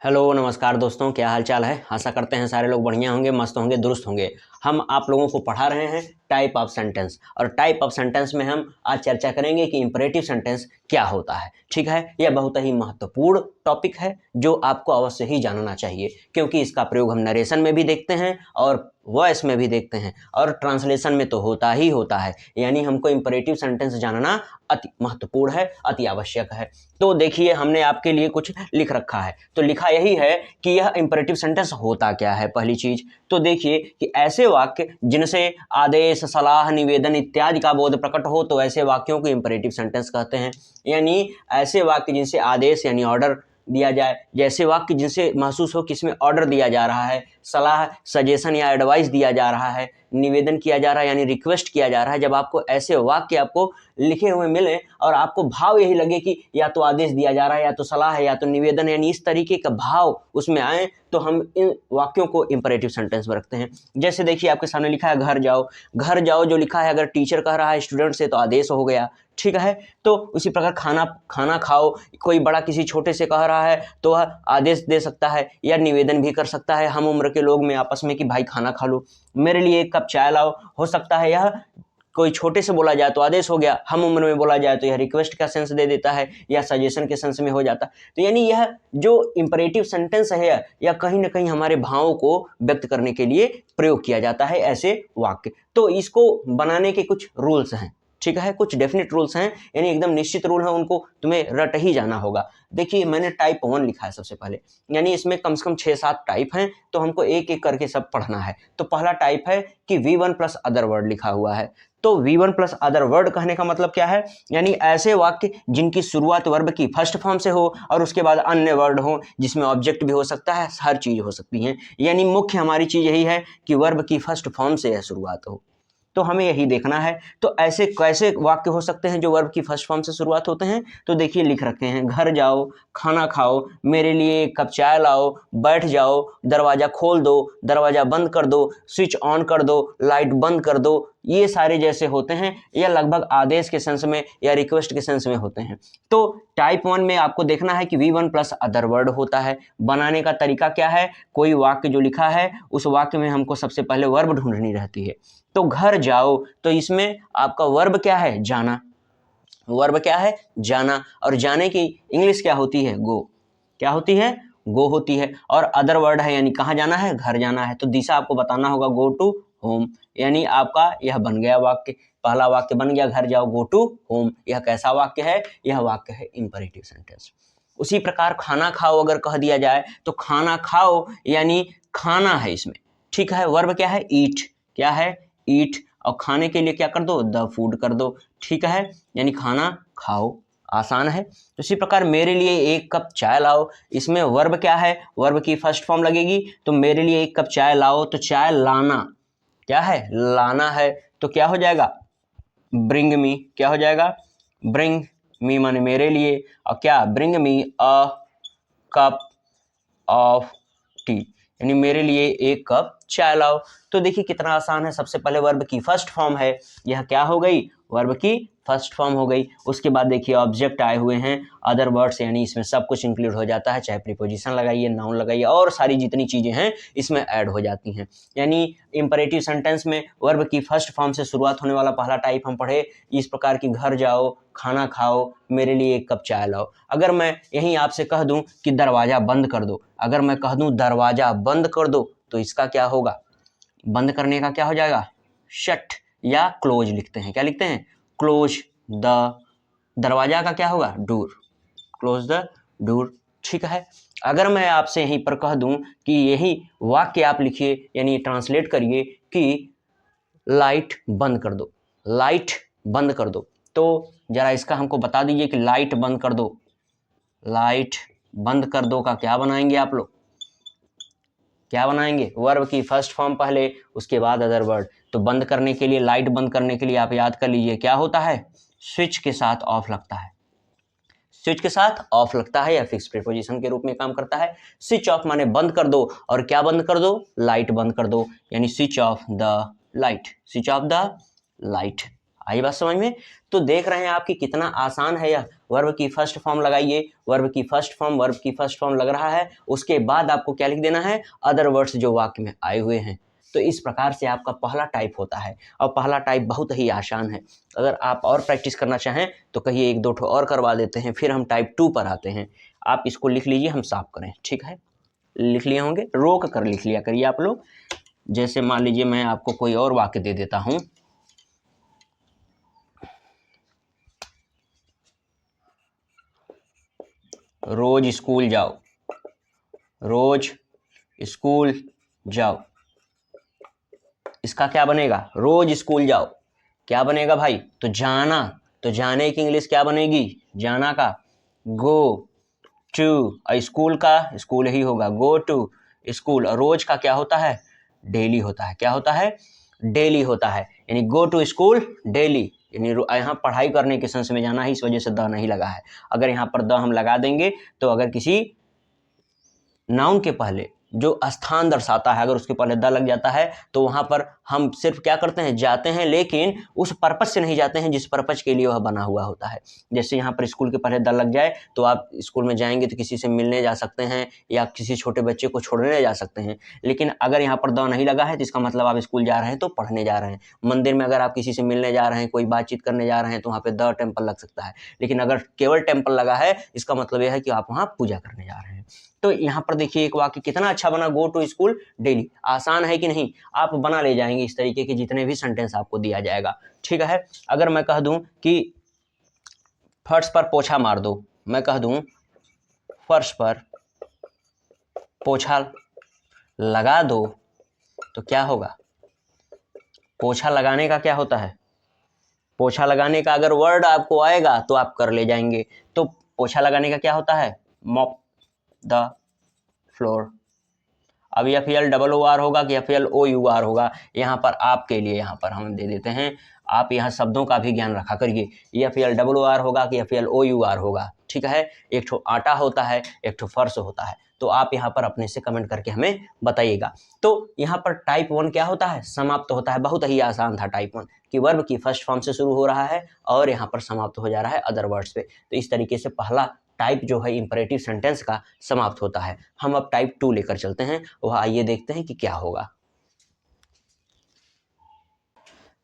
Hello नमस्कार दोस्तों, क्या हाल चाल है। आशा करते हैं सारे लोग बढ़िया होंगे, मस्त होंगे, दुरुस्त होंगे। हम आप लोगों को पढ़ा रहे हैं टाइप ऑफ सेंटेंस, और टाइप ऑफ सेंटेंस में हम आज चर्चा करेंगे कि इंपरेटिव सेंटेंस क्या होता है। ठीक है, यह बहुत ही महत्वपूर्ण टॉपिक है जो आपको अवश्य ही जानना चाहिए, क्योंकि इसका प्रयोग हम नरेशन में भी देखते हैं और वॉइस में भी देखते हैं और ट्रांसलेशन में तो होता ही होता है। यानी हमको इंपरेटिव सेंटेंस जानना अति महत्वपूर्ण है, अति आवश्यक है। तो देखिए, हमने आपके लिए कुछ लिख रखा है। तो लिखा यही है कि यह इंपरेटिव सेंटेंस होता क्या है। पहली चीज तो देखिए कि ऐसे वाक्य जिनसे आदेश, सलाह, निवेदन इत्यादि का बोध प्रकट हो, तो ऐसे वाक्यों को इंपरेटिव सेंटेंस कहते हैं। यानी ऐसे वाक्य जिनसे आदेश यानी ऑर्डर दिया जाए, जैसे वाक्य जिनसे महसूस हो कि इसमें ऑर्डर दिया जा रहा है, सलाह, सजेशन या एडवाइस दिया जा रहा है, निवेदन किया जा रहा है यानी रिक्वेस्ट किया जा रहा है। जब आपको ऐसे वाक्य आपको लिखे हुए मिले और आपको भाव यही लगे कि या तो आदेश दिया जा रहा है, या तो सलाह है, या तो निवेदन है, यानी इस तरीके का भाव उसमें आए, तो हम इन वाक्यों को इंपरेटिव सेंटेंस में रखते हैं। जैसे देखिए, आपके सामने लिखा है घर जाओ। घर जाओ जो लिखा है, अगर टीचर कह रहा है स्टूडेंट से तो आदेश हो गया। ठीक है, तो उसी प्रकार खाना खाओ, कोई बड़ा किसी छोटे से कह रहा है तो वह आदेश दे सकता है या निवेदन भी कर सकता है हम उम्र के लोग में आपस में कि भाई खाना खा लो, मेरे लिए एक कप चाय लाओ। हो सकता है यह कोई छोटे से बोला जाए तो आदेश हो गया, हम उम्र में बोला जाए तो यह रिक्वेस्ट का सेंस दे देता है या सजेशन के सेंस में हो जाता। तो यानी यह जो इंपरेटिव सेंटेंस है यह कहीं ना कहीं हमारे भावों को व्यक्त करने के लिए प्रयोग किया जाता है ऐसे वाक्य। तो इसको बनाने के कुछ रूल्स हैं। ठीक है, कुछ डेफिनेट रूल्स हैं, यानी एकदम निश्चित रूल है, उनको तुम्हें रट ही जाना होगा। देखिए, मैंने टाइप 1 लिखा है सबसे पहले, यानी इसमें कम से कम 6-7 टाइप हैं, तो हमको एक एक करके सब पढ़ना है। तो पहला टाइप है कि V1 प्लस अदर वर्ड लिखा हुआ है। तो V1 प्लस अदर वर्ड कहने का मतलब क्या है, यानी ऐसे वाक्य जिनकी शुरुआत वर्ब की फर्स्ट फॉर्म से हो और उसके बाद अन्य वर्ड हो, जिसमें ऑब्जेक्ट भी हो सकता है, हर चीज हो सकती है। यानी मुख्य हमारी चीज यही है कि वर्ब की फर्स्ट फॉर्म से यह शुरुआत हो, तो हमें यही देखना है। तो ऐसे कैसे वाक्य हो सकते हैं जो वर्ब की फर्स्ट फॉर्म से शुरुआत होते हैं, तो देखिए लिख रखे हैं, घर जाओ, खाना खाओ, मेरे लिए एक कप चाय लाओ, बैठ जाओ, दरवाजा खोल दो, दरवाजा बंद कर दो, स्विच ऑन कर दो, लाइट बंद कर दो। ये सारे जैसे होते हैं यह लगभग आदेश के सेंस में या रिक्वेस्ट के सेंस में होते हैं। तो टाइप 1 में आपको देखना है कि V1 प्लस अदर वर्ड होता है। बनाने का तरीका क्या है, कोई वाक्य जो लिखा है उस वाक्य में हमको सबसे पहले वर्ब ढूंढनी रहती है। तो घर जाओ, तो इसमें आपका वर्ब क्या है, जाना। वर्ब क्या है, जाना, और जाने की इंग्लिश क्या होती है, गो। क्या होती है, गो होती है। और अदर वर्ड है यानी कहाँ जाना है, घर जाना है, तो दिशा आपको बताना होगा, गो टू होम। यानी आपका यह बन गया वाक्य, पहला वाक्य बन गया, घर जाओ, गो टू होम। यह कैसा वाक्य है, यह वाक्य है इंपरेटिव सेंटेंस। उसी प्रकार खाना खाओ अगर कह दिया जाए, तो खाना खाओ यानी खाना है इसमें। ठीक है, वर्ब क्या है, ईट। क्या है, ईट, और खाने के लिए क्या कर दो, द फूड कर दो। ठीक है, यानी खाना खाओ, आसान है। उसी प्रकार मेरे लिए एक कप चाय लाओ, इसमें वर्ब क्या है, वर्ब की फर्स्ट फॉर्म लगेगी, तो मेरे लिए एक कप चाय लाओ, तो चाय लाना, क्या है, लाना है, तो क्या हो जाएगा, ब्रिंग मी। क्या हो जाएगा, ब्रिंग मी माने मेरे लिए, और क्या, bring me a cup of T, यानी मेरे लिए एक कप चाय लाओ। तो देखिए कितना आसान है, सबसे पहले वर्ब की फर्स्ट फॉर्म है, यह क्या हो गई, वर्ब की फर्स्ट फॉर्म हो गई। उसके बाद देखिए ऑब्जेक्ट आए हुए हैं, अदर वर्ड्स, यानी इसमें सब कुछ इंक्लूड हो जाता है, चाहे प्रीपोजिशन लगाइए, नाउन लगाइए, और सारी जितनी चीजें हैं इसमें ऐड हो जाती हैं। यानी इंपरेटिव सेंटेंस में वर्ब की फर्स्ट फॉर्म से शुरुआत होने वाला पहला टाइप हम पढ़े इस प्रकार की, घर जाओ, खाना खाओ, मेरे लिए एक कप चाय लाओ। अगर मैं यहीं आपसे कह दूं कि दरवाजा बंद कर दो, अगर मैं कह दूं दरवाजा बंद कर दो, तो इसका क्या होगा, बंद करने का क्या हो जाएगा, शट, या क्लोज लिखते हैं, क्या लिखते हैं, क्लोज द। दरवाजा का क्या होगा, डोर, क्लोज द डोर। ठीक है, अगर मैं आपसे यहीं पर कह दूं कि यही वाक्य आप लिखिए, यानी ट्रांसलेट करिए कि लाइट बंद कर दो, लाइट बंद कर दो, तो जरा इसका हमको बता दीजिए कि लाइट बंद कर दो, लाइट बंद कर दो का क्या बनाएंगे आप लोग, क्या बनाएंगे, वर्ब की फर्स्ट फॉर्म पहले, उसके बाद अदर वर्ड। तो बंद करने के लिए, लाइट बंद करने के लिए आप याद कर लीजिए क्या होता है, स्विच के साथ ऑफ लगता है, स्विच के साथ ऑफ लगता है या फिक्स प्रीपोजिशन के रूप में काम करता है। स्विच ऑफ माने बंद कर दो, और क्या बंद कर दो, लाइट बंद कर दो, यानी switch off the light, switch off the light. आई बात समझ में? तो देख रहे हैं आप कि कितना आसान है यह। वर्ब की फर्स्ट फॉर्म लगाइए, वर्ब की फर्स्ट फॉर्म लग रहा है, उसके बाद आपको क्या लिख देना है, अदर वर्ड्स जो वाक्य में आए हुए हैं। तो इस प्रकार से आपका पहला टाइप होता है, और पहला टाइप बहुत ही आसान है। अगर आप और प्रैक्टिस करना चाहें तो कहिए एक दो ठो और करवा देते हैं, फिर हम टाइप 2 पर आते हैं। आप इसको लिख लीजिए, हम साफ करें, ठीक है? लिख लिए होंगे, रोक कर लिख लिया करिए आप लोग। जैसे मान लीजिए मैं आपको कोई और वाक्य दे देता हूं, रोज स्कूल जाओ, रोज स्कूल जाओ। इसका क्या बनेगा, रोज स्कूल जाओ, क्या बनेगा भाई, तो जाना। तो जाने की इंग्लिश क्या बनेगी, जाना का गो टू, स्कूल का स्कूल ही होगा, गो टू स्कूल। और रोज का क्या होता है, डेली होता है। क्या होता है, डेली होता है। यानी गो टू स्कूल डेली, यानी यहाँ पढ़ाई करने के सेंस में जाना है, इस वजह से द नहीं लगा है। अगर यहाँ पर द हम लगा देंगे तो अगर किसी नाउन के पहले जो स्थान दर्शाता है, अगर उसके पहले द लग जाता है तो वहां पर हम सिर्फ क्या करते हैं, जाते हैं, लेकिन उस पर्पज से नहीं जाते हैं जिस पर्पज के लिए वह बना हुआ होता है। जैसे यहाँ पर स्कूल के पहले द लग जाए तो आप स्कूल में जाएंगे तो किसी से मिलने जा सकते हैं या किसी छोटे बच्चे को छोड़ने जा सकते हैं। लेकिन अगर यहाँ पर द नहीं लगा है तो इसका मतलब आप स्कूल जा रहे हैं तो पढ़ने जा रहे हैं। मंदिर में अगर आप किसी से मिलने जा रहे हैं, कोई बातचीत करने जा रहे हैं, तो वहाँ पे द टेम्पल लग सकता है। लेकिन अगर केवल टेम्पल लगा है, इसका मतलब यह है कि आप वहाँ पूजा करने जा रहे हैं। तो यहाँ पर देखिए एक वाक्य कितना अच्छा बना, गो टू स्कूल डेली। आसान है कि नहीं, आप बना ले जाएंगे इस तरीके के जितने भी सेंटेंस आपको दिया जाएगा, ठीक है? अगर मैं कह दूं कि फर्श पर पोछा मार दो, मैं कह दूं फर्श पर पोछा लगा दो, तो क्या होगा, पोछा लगाने का क्या होता है, पोछा लगाने का अगर वर्ड आपको आएगा तो आप कर ले जाएंगे। तो पोछा लगाने का क्या होता है, मॉप द फ्लोर। अब FLOOR होगा कि FLOUR होगा, यहाँ पर आपके लिए यहाँ पर हम दे देते हैं, आप यहाँ शब्दों का भी ज्ञान रखा करिए। FLOOR होगा कि FLOUR होगा, ठीक है? एक ठो आटा होता है, एक ठो फर्श होता है। तो आप यहाँ पर अपने से कमेंट करके हमें बताइएगा। तो यहाँ पर टाइप 1 क्या होता है, समाप्त होता है। बहुत ही आसान था टाइप 1 कि वर्ब की फर्स्ट फॉर्म से शुरू हो रहा है और यहाँ पर समाप्त हो जा रहा है अदर वर्ड्स पे। तो इस तरीके से पहला टाइप जो है इंपरेटिव सेंटेंस का समाप्त होता है। हम अब टाइप 2 लेकर चलते हैं, वह आइए देखते हैं कि क्या होगा।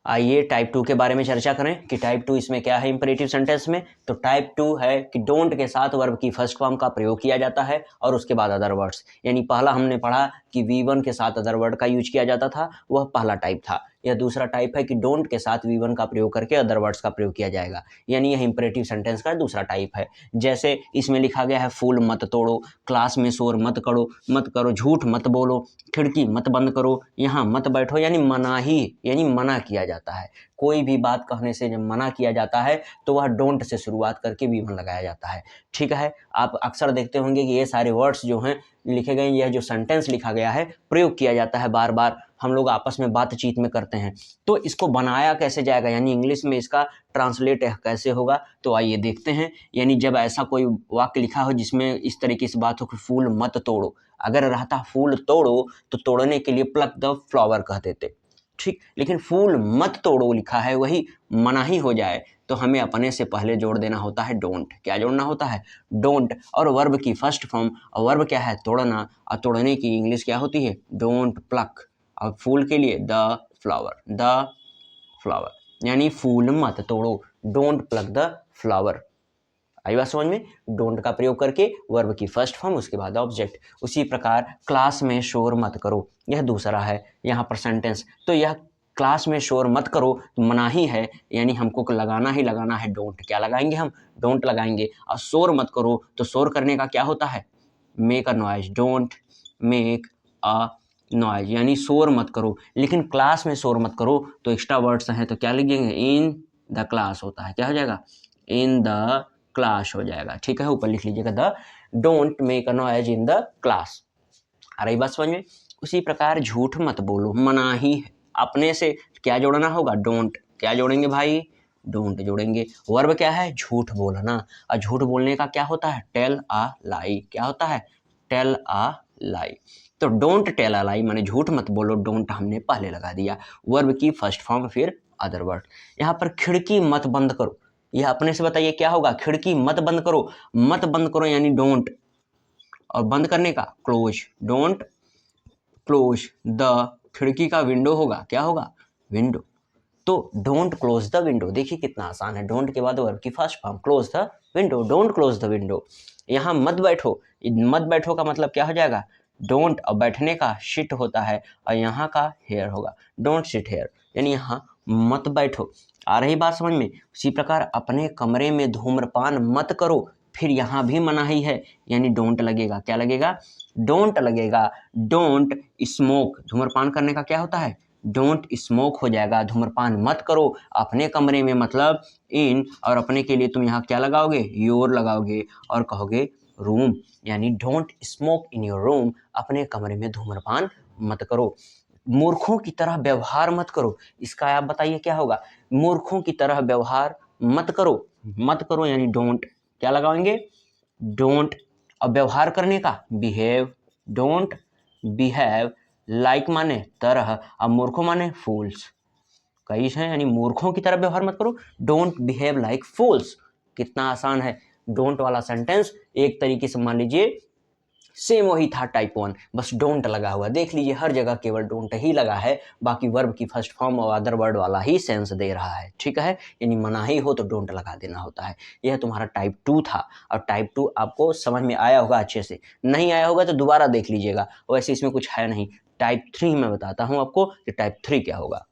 आइए टाइप 2 के बारे में चर्चा करें कि टाइप 2 इसमें क्या है इंपरेटिव सेंटेंस में। तो टाइप 2 है कि डोंट के साथ वर्ब की फर्स्ट फॉर्म का प्रयोग किया जाता है और उसके बाद अदर वर्ड्स। यानी पहला हमने पढ़ा कि V1 के साथ अदर वर्ड का यूज किया जाता था, वह पहला टाइप था। यह दूसरा टाइप है कि डोंट के साथ V1 का प्रयोग करके अदर वर्ड्स का प्रयोग किया जाएगा, यानी यह इंपरेटिव सेंटेंस का दूसरा टाइप है। जैसे इसमें लिखा गया है, फूल मत तोड़ो, क्लास में शोर मत करो, झूठ मत बोलो, खिड़की मत बंद करो, यहाँ मत बैठो, यानी मनाही, यानी मना किया जाता है। कोई भी बात कहने से जब मना किया जाता है तो वह डोंट से शुरुआत करके V1 लगाया जाता है, ठीक है? आप अक्सर देखते होंगे कि ये सारे वर्ड्स जो हैं लिखे गए, यह जो सेंटेंस लिखा गया है प्रयोग किया जाता है बार बार, हम लोग आपस में बातचीत में करते हैं। तो इसको बनाया कैसे जाएगा, यानी इंग्लिश में इसका ट्रांसलेट कैसे होगा, तो आइए देखते हैं। यानी जब ऐसा कोई वाक्य लिखा हो जिसमें इस तरीके से बात हो कि फूल मत तोड़ो, अगर रहता फूल तोड़ो तो तोड़ने के लिए प्लक द फ्लावर कह देते, ठीक? लेकिन फूल मत तोड़ो लिखा है, वही मनाही हो जाए, तो हमें अपने से पहले जोड़ देना होता है डोंट। क्या जोड़ना होता है, डोंट। और वर्ब की फर्स्ट फॉर्म, और वर्ब क्या है, तोड़ना, और तोड़ने की इंग्लिश क्या होती है, डोंट प्लक। और फूल के लिए द फ्लावर, यानी फूल मत तोड़ो, डोंट प्लक द फ्लावर। आई बात समझ में? डोंट का प्रयोग करके वर्ब की फर्स्ट फॉर्म, उसके बाद ऑब्जेक्ट। उसी प्रकार क्लास में शोर मत करो, यह दूसरा है यहाँ पर सेंटेंस। तो यह क्लास में शोर मत करो मनाही है, यानी हमको लगाना ही लगाना है डोंट। क्या लगाएंगे हम, डोंट लगाएंगे। और शोर मत करो, तो शोर करने का क्या होता है, make a noise, don't make a noise, यानी शोर मत करो। लेकिन क्लास में शोर मत करो तो एक्स्ट्रा वर्ड्स हैं, तो क्या लिखेंगे, इन द क्लास होता है, क्या हो जाएगा, इन द क्लास हो जाएगा, ठीक है? ऊपर लिख लीजिएगा the don't make a noise in the class. आ रही बात समझ में? उसी प्रकार झूठ मत बोलो, मनाही है, अपने से क्या जोड़ना होगा, डोंट। क्या जोड़ेंगे भाई, डोंट जोड़ेंगे। वर्ब क्या है, झूठ बोलना, और झूठ बोलने का क्या होता है, टेल अ लाई। क्या होता है, टेल अ लाई। तो डोंट टेल अ लाई माने झूठ मत बोलो, डोंट हमने पहले लगा दिया। वर्ब की फर्स्ट फॉर्म फिर अदर वर्ड। यहाँ पर खिड़की मत बंद करो, यह अपने से बताइए क्या होगा, खिड़की मत बंद करो, मत बंद करो यानी डोंट, और बंद करने का क्लोज, डोंट क्लोज द, खिड़की का विंडो होगा, क्या होगा, विंडो। तो डोंट क्लोज द विंडो, देखिए कितना आसान है, डोंट के बाद वर्ब की first form, close the window, don't close the window. यहाँ मत बैठो, मत बैठो का मतलब क्या हो जाएगा, डोंट, और बैठने का शिट होता है, और यहाँ का हेयर होगा, डोंट सिट हेयर, यानी यहाँ मत बैठो। आ रही बात समझ में। उसी प्रकार अपने कमरे में धूम्रपान मत करो, फिर यहाँ भी मनाही है, यानी डोंट लगेगा, क्या लगेगा, डोंट लगेगा, डोंट स्मोक, धूम्रपान करने का क्या होता है, डोंट स्मोक हो जाएगा, धूम्रपान मत करो अपने कमरे में, मतलब इन, और अपने के लिए तुम यहाँ क्या लगाओगे, योर लगाओगे, और कहोगे रूम, यानी don't smoke in your room, अपने कमरे में धूम्रपान मत करो। मूर्खों की तरह व्यवहार मत करो, इसका आप बताइए क्या होगा, मूर्खों की तरह व्यवहार मत करो, मत करो यानी डोंट, क्या लगाएंगे, डोंट, और व्यवहार करने का बिहेव, डोंट बिहेव लाइक माने तरह, अब मूर्खों माने फूल्स, कई हैं, यानी मूर्खों की तरह व्यवहार मत करो, डोंट बिहेव लाइक फूल्स। कितना आसान है, डोंट वाला सेंटेंस एक तरीके से मान लीजिए सेम वही था टाइप 1, बस डोंट लगा हुआ, देख लीजिए हर जगह केवल डोंट ही लगा है, बाकी वर्ब की फर्स्ट फॉर्म और अदर वर्ड वाला ही सेंस दे रहा है, ठीक है, यानी मनाही हो तो डोंट लगा देना होता है। यह तुम्हारा टाइप 2 था, और टाइप 2 आपको समझ में आया होगा अच्छे से, नहीं आया होगा तो दोबारा देख लीजिएगा, वैसे इसमें कुछ है नहीं। टाइप 3 मैं बताता हूँ आपको कि टाइप 3 क्या होगा।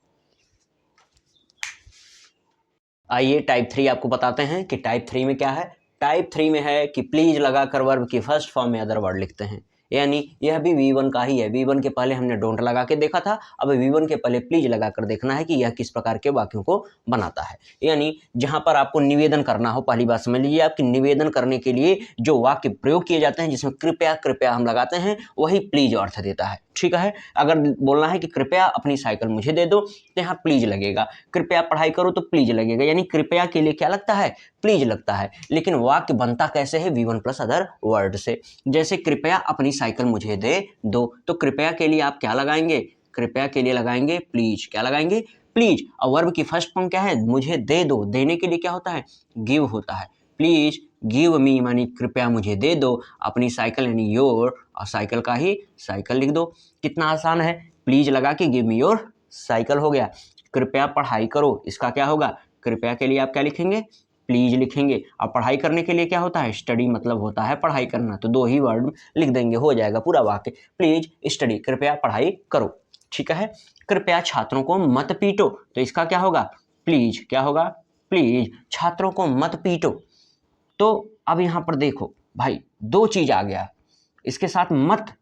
आइए टाइप 3 आपको बताते हैं कि टाइप 3 में क्या है। टाइप 3 में है कि प्लीज लगाकर वर्ब की फर्स्ट फॉर्म में अदर वर्ड लिखते हैं, यानी यह भी V1 का ही है। V1 के पहले हमने डोंट लगा के देखा था, अब V1 के पहले प्लीज लगाकर देखना है कि यह किस प्रकार के वाक्यों को बनाता है। यानी जहां पर आपको निवेदन करना हो, पहली बात समझ लीजिए, आपकी निवेदन करने के लिए जो वाक्य प्रयोग किए जाते हैं जिसमें कृपया कृपया हम लगाते हैं, वही प्लीज अर्थ देता है, ठीक है। अगर बोलना है कि कृपया अपनी साइकिल मुझे दे दो, तो यहाँ प्लीज लगेगा, कृपया पढ़ाई करो तो प्लीज लगेगा, यानी कृपया के लिए क्या लगता है, प्लीज लगता है। लेकिन वाक्य बनता कैसे है, V1 प्लस अदर वर्ड से। जैसे कृपया अपनी साइकिल मुझे दे दो, तो कृपया के लिए आप क्या लगाएंगे, कृपया के लिए लगाएंगे प्लीज, क्या लगाएंगे, प्लीज। और वर्ब की फर्स्ट फॉर्म क्या है, मुझे दे दो, देने के लिए क्या होता है, गिव होता है, प्लीज गिव मी मानी कृपया मुझे दे दो अपनी साइकिल, यानी योर, और साइकिल का ही साइकिल लिख दो। कितना आसान है, प्लीज लगा के गिव मी योर साइकिल हो गया। कृपया पढ़ाई करो, इसका क्या होगा, कृपया के लिए आप क्या लिखेंगे, प्लीज लिखेंगे। अब पढ़ाई करने के लिए क्या होता है, स्टडी, मतलब होता है पढ़ाई करना, तो दो ही वर्ड लिख देंगे, हो जाएगा पूरा वाक्य, प्लीज स्टडी, कृपया पढ़ाई करो, ठीक है। कृपया छात्रों को मत पीटो, तो इसका क्या होगा, प्लीज, क्या होगा, प्लीज छात्रों को मत पीटो। तो अब यहाँ पर देखो भाई, दो चीज आ गया इसके साथ, मत,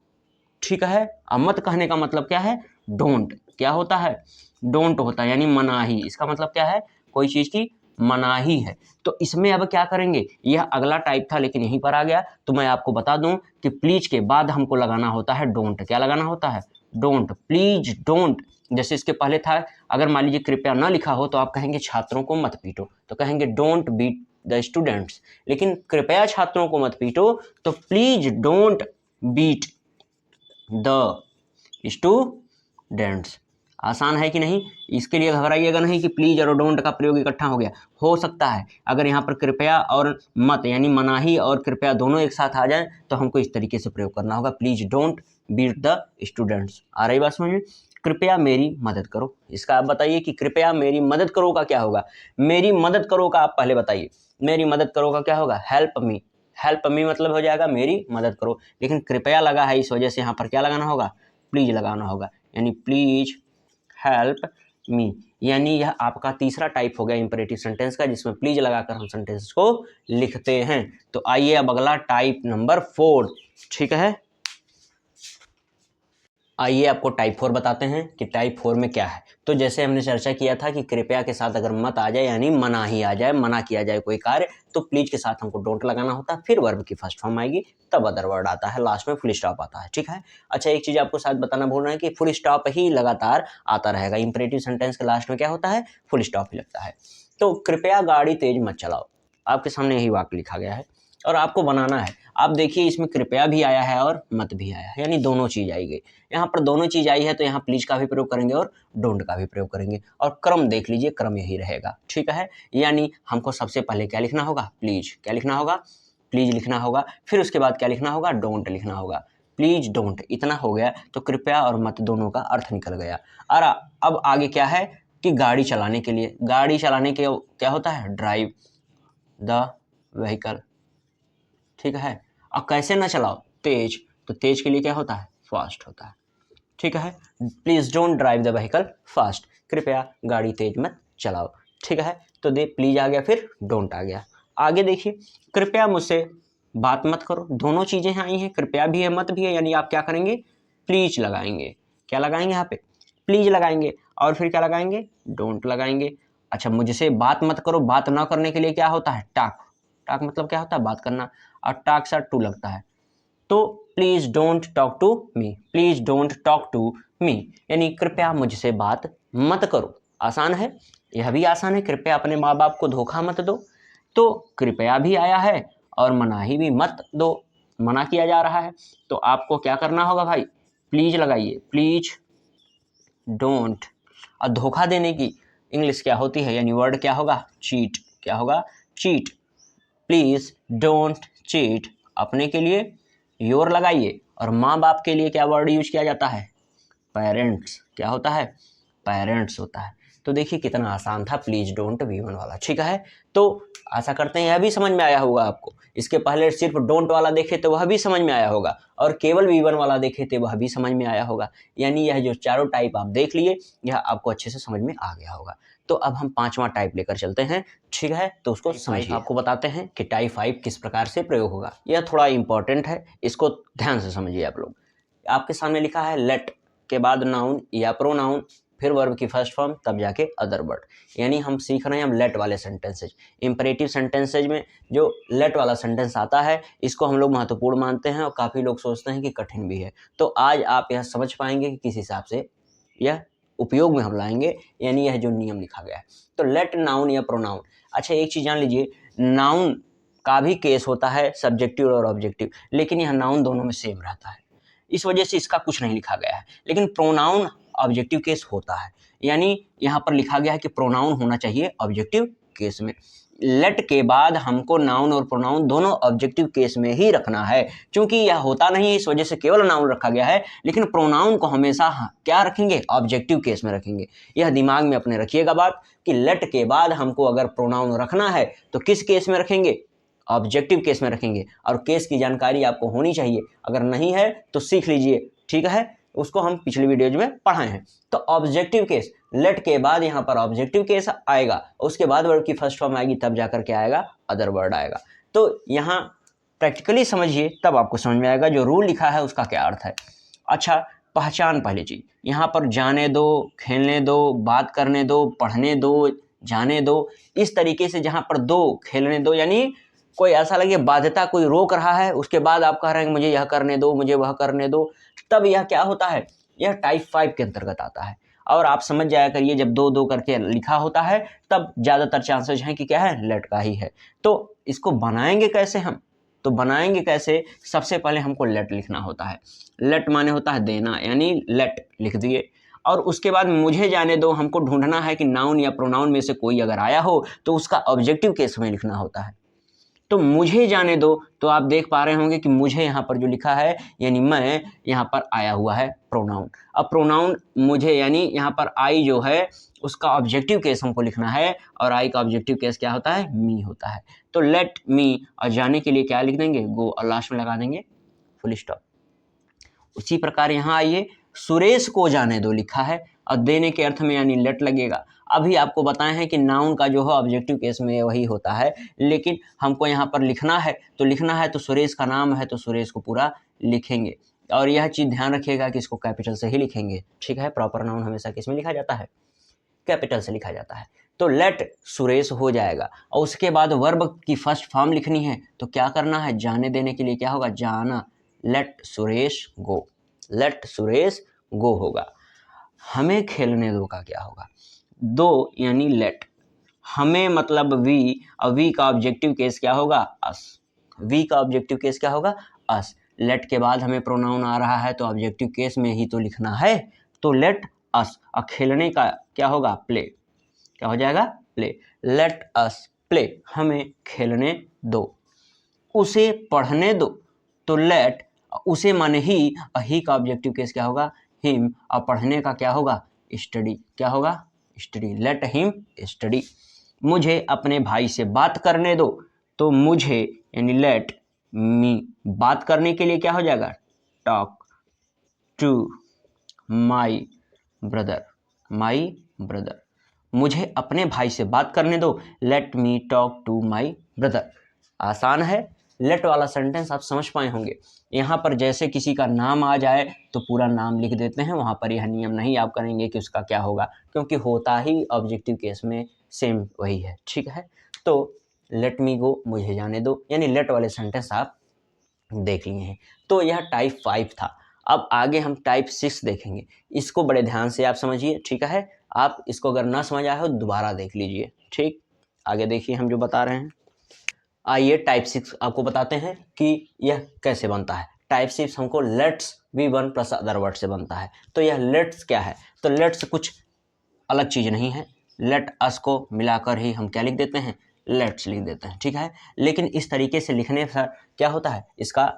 ठीक है। अब मत कहने का मतलब क्या है, डोंट, क्या होता है, डोंट होता है, यानी मनाही, इसका मतलब क्या है, कोई चीज की मनाही है। तो इसमें अब क्या करेंगे, यह अगला टाइप था लेकिन यहीं पर आ गया, तो मैं आपको बता दूं कि प्लीज के बाद हमको लगाना होता है डोंट, क्या लगाना होता है, डोंट, प्लीज डोंट। जैसे इसके पहले था, अगर मान लीजिए कृपया ना लिखा हो तो आप कहेंगे छात्रों को मत पीटो, तो कहेंगे डोंट बीट द स्टूडेंट्स। लेकिन कृपया छात्रों को मत पीटो, तो please don't beat the students. आसान है कि नहीं, इसके लिए घबराइएगा नहीं कि प्लीज और डोंट का प्रयोग इकट्ठा हो गया, हो सकता है अगर यहाँ पर कृपया और मत यानी मनाही और कृपया दोनों एक साथ आ जाएं तो हमको इस तरीके से प्रयोग करना होगा, please don't beat the students. आ रही बात समझ में। कृपया मेरी मदद करो, इसका आप बताइए कि कृपया मेरी मदद करो का क्या होगा, मेरी मदद करो का आप पहले बताइए, मेरी मदद करो का क्या होगा, हेल्प मी, हेल्प मी मतलब हो जाएगा मेरी मदद करो, लेकिन कृपया लगा है इस वजह से यहाँ पर क्या लगाना होगा, प्लीज लगाना होगा, यानी प्लीज हेल्प मी। यानी यह आपका तीसरा टाइप हो गया इंपेरेटिव सेंटेंस का, जिसमें प्लीज लगाकर हम सेंटेंस को लिखते हैं। तो आइए अब अगला टाइप नंबर 4, ठीक है। आइए आपको टाइप 4 बताते हैं कि टाइप 4 में क्या है। तो जैसे हमने चर्चा किया था कि कृपया के साथ अगर मत आ जाए यानी मना ही आ जाए, मना किया जाए कोई कार्य, तो प्लीज के साथ हमको डोंट लगाना होता है, फिर वर्ब की फर्स्ट फॉर्म आएगी, तब अदर वर्ड आता है, लास्ट में फुल स्टॉप आता है, ठीक है। अच्छा एक चीज आपको शायद बताना भूल रहे हैं कि फुल स्टॉप ही लगातार आता रहेगा, इंपेरेटिव सेंटेंस के लास्ट में क्या होता है, फुल स्टॉप ही लगता है। तो कृपया गाड़ी तेज मत चलाओ, आपके सामने यही वाक्य लिखा गया है, और आपको बनाना है। आप देखिए इसमें कृपया भी आया है और मत भी आया है, यानी दोनों चीज़ आई गई। यहाँ पर दोनों चीज़ आई है तो यहाँ प्लीज का भी प्रयोग करेंगे और डोंट का भी प्रयोग करेंगे, और क्रम देख लीजिए, क्रम यही रहेगा, ठीक है। यानी हमको सबसे पहले क्या लिखना होगा, प्लीज। क्या लिखना होगा, प्लीज लिखना होगा। फिर उसके बाद क्या लिखना होगा, डोंट लिखना होगा। प्लीज डोंट, इतना हो गया तो कृपया और मत दोनों का अर्थ निकल गया। और अब आगे क्या है कि गाड़ी चलाने के लिए, गाड़ी चलाने के क्या होता है, ड्राइव द व्हीकल, ठीक है। अब कैसे ना चलाओ, तेज, तो तेज के लिए क्या होता है, फास्ट होता है, ठीक है। Please don't drive the vehicle fast, कृपया गाड़ी तेज मत चलाओ, ठीक है। तो दे प्लीज आ गया, फिर डोंट आ गया। आगे देखिए, कृपया मुझसे बात मत करो, दोनों चीजें आई हैं, कृपया भी है मत भी है, यानी आप क्या करेंगे, प्लीज लगाएंगे। क्या लगाएंगे यहाँ पे, प्लीज लगाएंगे, और फिर क्या लगाएंगे, डोंट लगाएंगे। अच्छा, मुझसे बात मत करो, बात ना करने के लिए क्या होता है, टाक। टाक मतलब क्या होता है, बात करना, और टाक सा टू लगता है, तो please don't talk to me, please don't talk to me, यानी कृपया मुझसे बात मत करो। आसान है, यह भी आसान है, कृपया अपने माँ बाप को धोखा मत दो, तो कृपया भी आया है और मनाही भी मत दो, मना किया जा रहा है, तो आपको क्या करना होगा भाई, प्लीज लगाइए, प्लीज डोंट। और धोखा देने की इंग्लिश क्या होती है, यानी वर्ड क्या होगा, चीट। क्या होगा, चीट। प्लीज डोंट चीट, अपने के लिए योर लगाइए, और माँ बाप के लिए क्या वर्ड यूज किया जाता है, पेरेंट्स। क्या होता है, पेरेंट्स होता है। तो देखिए कितना आसान था प्लीज डोंट V1 वाला, ठीक है। तो आशा करते हैं यह भी समझ में आया होगा आपको। इसके पहले सिर्फ डोंट वाला देखे तो वह भी समझ में आया होगा, और केवल V1 वाला देखे तो वह भी समझ में आया होगा, यानी यह जो चारों टाइप आप देख लिए, यह आपको अच्छे से समझ में आ गया होगा। तो अब हम पांचवा टाइप लेकर चलते हैं, ठीक है। तो उसको समझिए, आपको बताते हैं कि टाइप 5 किस प्रकार से प्रयोग होगा। यह थोड़ा इंपॉर्टेंट है, इसको ध्यान से समझिए आप लोग। आपके सामने लिखा है लेट के बाद नाउन या प्रोनाउन, फिर वर्ब की फर्स्ट फॉर्म, तब जाके अदर वर्ड, यानी हम सीख रहे हैं हम लेट वाले सेंटेंसेज। इंपरेटिव सेंटेंसेज में जो लेट वाला सेंटेंस आता है, इसको हम लोग महत्वपूर्ण मानते हैं, और काफ़ी लोग सोचते हैं कि कठिन भी है। तो आज आप यह समझ पाएंगे कि किस हिसाब से यह उपयोग में हम लाएंगे, यानी यह जो नियम लिखा गया है। तो लेट नाउन या प्रोनाउन। अच्छा, एक चीज़ जान लीजिए, नाउन का भी केस होता है सब्जेक्टिव और ऑब्जेक्टिव, लेकिन यह नाउन दोनों में सेम रहता है, इस वजह से इसका कुछ नहीं लिखा गया है। लेकिन प्रोनाउन ऑब्जेक्टिव केस होता है, यानी यहाँ पर लिखा गया है कि प्रोनाउन होना चाहिए ऑब्जेक्टिव केस में। लेट के बाद हमको नाउन और प्रोनाउन दोनों ऑब्जेक्टिव केस में ही रखना है, क्योंकि यह होता नहीं है, इस वजह से केवल नाउन रखा गया है, लेकिन प्रोनाउन को हमेशा क्या रखेंगे, ऑब्जेक्टिव केस में रखेंगे। यह दिमाग में अपने रखिएगा बात कि लेट के बाद हमको अगर प्रोनाउन रखना है तो किस केस में रखेंगे, ऑब्जेक्टिव केस में रखेंगे। और केस की जानकारी आपको होनी चाहिए, अगर नहीं है तो सीख लीजिए, ठीक है, उसको हम पिछली वीडियोज में पढ़ाए हैं। तो ऑब्जेक्टिव केस, लेट के बाद यहाँ पर ऑब्जेक्टिव केस आएगा, उसके बाद वर्ड की फर्स्ट फॉर्म आएगी, तब जाकर के आएगा अदर वर्ड आएगा। तो यहाँ प्रैक्टिकली समझिए, तब आपको समझ में आएगा जो रूल लिखा है उसका क्या अर्थ है। अच्छा, पहचान पहली चीज, यहाँ पर जाने दो, खेलने दो, बात करने दो, पढ़ने दो, जाने दो, इस तरीके से जहाँ पर दो, खेलने दो, यानी कोई ऐसा लगे बाध्यता, कोई रोक रहा है, उसके बाद आप कह रहे हैं मुझे यह करने दो, मुझे वह करने दो, तब यह क्या होता है, यह टाइप 5 के अंतर्गत आता है। और आप समझ जाया करिए, जब दो दो करके लिखा होता है तब ज़्यादातर चांसेस हैं कि क्या है, लेट का ही है। तो इसको बनाएंगे कैसे हम, तो बनाएंगे कैसे, सबसे पहले हमको लेट लिखना होता है। लेट माने होता है देना, यानी लेट लिख दिए, और उसके बाद मुझे जाने दो, हमको ढूंढना है कि नाउन या प्रोनाउन में से कोई अगर आया हो तो उसका ऑब्जेक्टिव केस में लिखना होता है। तो मुझे जाने दो, तो आप देख पा रहे होंगे कि मुझे यहाँ पर जो लिखा है, यानी मैं, यहाँ पर आया हुआ है प्रोनाउन। अब प्रोनाउन मुझे, यानी यहाँ पर आई जो है उसका ऑब्जेक्टिव केस हमको लिखना है, और आई का ऑब्जेक्टिव केस क्या होता है, मी होता है। तो लेट मी, और जाने के लिए क्या लिख देंगे, गो, और लास्ट में लगा देंगे फुल स्टॉप। उसी प्रकार यहाँ आइए, सुरेश को जाने दो लिखा है, और देने के अर्थ में यानी लेट लगेगा। अभी आपको बताए हैं कि नाउन का जो है ऑब्जेक्टिव केस में वही होता है, लेकिन हमको यहाँ पर लिखना है, तो लिखना है तो सुरेश का नाम है तो सुरेश को पूरा लिखेंगे। और यह चीज़ ध्यान रखिएगा कि इसको कैपिटल से ही लिखेंगे, ठीक है। प्रॉपर नाउन हमेशा किस में लिखा जाता है, कैपिटल से लिखा जाता है। तो लेट सुरेश हो जाएगा, और उसके बाद वर्ब की फर्स्ट फॉर्म लिखनी है, तो क्या करना है, जाने देने के लिए क्या होगा, जाना, लेट सुरेश गो, लेट सुरेश गो होगा। हमें खेलने दो का क्या होगा, दो यानी लेट, हमें मतलब वी, और वी का ऑब्जेक्टिव केस क्या होगा, अस, वी का ऑब्जेक्टिव केस क्या होगा, अस। लेट के बाद हमें प्रोनाउन आ रहा है तो ऑब्जेक्टिव केस में ही तो लिखना है, तो लेट अस। और खेलने का क्या होगा, प्ले। क्या हो जाएगा, प्ले। लेट अस प्ले, हमें खेलने दो। उसे पढ़ने दो, तो लेट, उसे माने ही का ऑब्जेक्टिव केस क्या होगा, हिम। और पढ़ने का क्या होगा, स्टडी। क्या होगा, स्टडी। Let him study. मुझे अपने भाई से बात करने दो, तो मुझे यानी लेट मी, बात करने के लिए क्या हो जाएगा, talk to my brother. My brother, मुझे अपने भाई से बात करने दो, let me talk to my brother. आसान है। लेट वाला सेंटेंस आप समझ पाए होंगे। यहाँ पर जैसे किसी का नाम आ जाए तो पूरा नाम लिख देते हैं, वहाँ पर यह नियम नहीं आप करेंगे कि उसका क्या होगा, क्योंकि होता ही ऑब्जेक्टिव केस में सेम वही है, ठीक है। तो लेट मी गो, मुझे जाने दो, यानी लेट वाले सेंटेंस आप देख लिए हैं। तो यह टाइप 5 था। अब आगे हम टाइप 6 देखेंगे। इसको बड़े ध्यान से आप समझिए, ठीक है। आप इसको अगर ना समझ आए हो दोबारा देख लीजिए, ठीक। आगे देखिए हम जो बता रहे हैं। आइए टाइप 6 आपको बताते हैं कि यह कैसे बनता है। टाइप 6 हमको let's V1 plus other word से बनता है। तो यह लेट्स क्या है, तो लेट्स कुछ अलग चीज़ नहीं है। लेट अस को मिलाकर ही हम क्या लिख देते हैं, लेट्स लिख देते हैं, ठीक है। लेकिन इस तरीके से लिखने से क्या होता है, इसका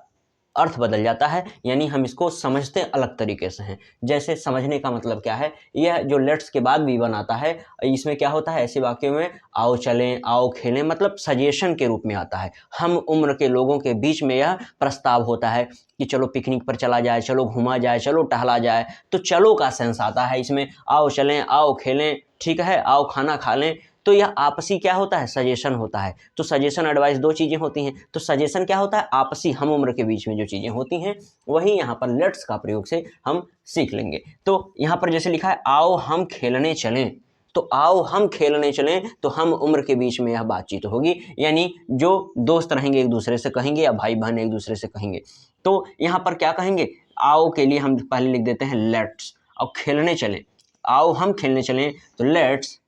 अर्थ बदल जाता है, यानी हम इसको समझते अलग तरीके से हैं। जैसे समझने का मतलब क्या है, यह जो लेट्स के बाद भी बनाता है, इसमें क्या होता है, ऐसे वाक्यों में आओ चलें, आओ खेलें, मतलब सजेशन के रूप में आता है। हम उम्र के लोगों के बीच में यह प्रस्ताव होता है कि चलो पिकनिक पर चला जाए, चलो घूमा जाए, चलो टहला जाए, तो चलो का सेंस आता है इसमें। आओ चलें, आओ खेलें, ठीक है, आओ खाना खा लें, तो यह आपसी क्या होता है, सजेशन होता है। तो सजेशन एडवाइस दो चीज़ें होती हैं। तो सजेशन क्या होता है, आपसी हम उम्र के बीच में जो चीज़ें होती हैं, वही यहाँ पर लेट्स का प्रयोग से हम सीख लेंगे। तो यहाँ पर जैसे लिखा है आओ हम खेलने चलें, तो आओ हम खेलने चलें, तो हम उम्र के बीच में यह बातचीत होगी, यानी जो दोस्त रहेंगे एक दूसरे से कहेंगे या भाई बहन एक दूसरे से कहेंगे। तो यहाँ पर क्या कहेंगे, आओ के लिए हम पहले लिख देते हैं लेट्स, और खेलने चलें, आओ हम खेलने चलें, तो लेट्स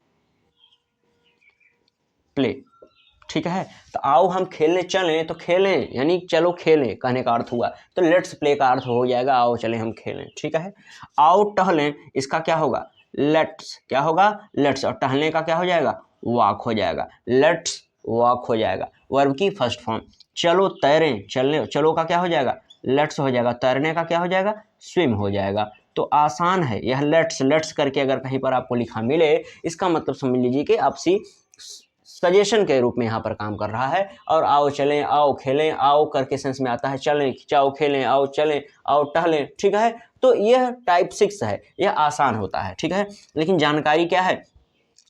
प्ले, ठीक है। तो आओ हम खेलने चलें, तो खेलें यानी चलो खेलें कहने का अर्थ हुआ, तो लेट्स प्ले का अर्थ हो जाएगा आओ चलें हम खेलें, ठीक है। आओ टहलें, इसका क्या होगा, लेट्स, क्या होगा, लेट्स। और टहलने का क्या हो जाएगा, वॉक हो जाएगा, लेट्स वॉक हो जाएगा, वर्ब की फर्स्ट फॉर्म। चलो तैरें, चलने, चलो का क्या हो जाएगा, लेट्स हो जाएगा, तैरने का क्या हो जाएगा, स्विम हो जाएगा। तो आसान है यह, लेट्स लेट्स करके अगर कहीं पर आपको लिखा मिले, इसका मतलब समझ लीजिए कि आपसी सजेशन के रूप में यहाँ पर काम कर रहा है। और आओ चलें, आओ खेलें, आओ करके सेंस में आता है, चलें, जाओ खेलें, आओ चलें, आओ टहलें, ठीक है। तो यह टाइप 6 है, यह आसान होता है, ठीक है। लेकिन जानकारी क्या है,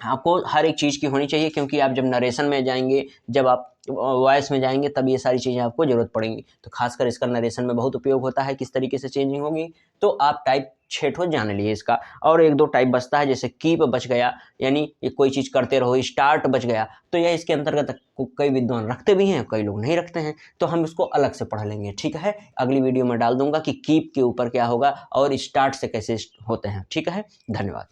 आपको हर एक चीज़ की होनी चाहिए, क्योंकि आप जब नरेशन में जाएंगे, जब आप वॉइस में जाएंगे, तब ये सारी चीज़ें आपको ज़रूरत पड़ेंगी। तो खासकर इसका नरेशन में बहुत उपयोग होता है, किस तरीके से चेंजिंग होगी। तो आप टाइप 6 ठो जान लीजिए इसका। और एक दो टाइप बचता है, जैसे कीप बच गया, यानी ये कोई चीज़ करते रहो, स्टार्ट बच गया, तो यह इसके अंतर्गत कई विद्वान रखते भी हैं, कई लोग नहीं रखते हैं, तो हम इसको अलग से पढ़ लेंगे, ठीक है। अगली वीडियो में डाल दूंगा कि कीप के ऊपर क्या होगा और स्टार्ट से कैसे होते हैं, ठीक है। धन्यवाद।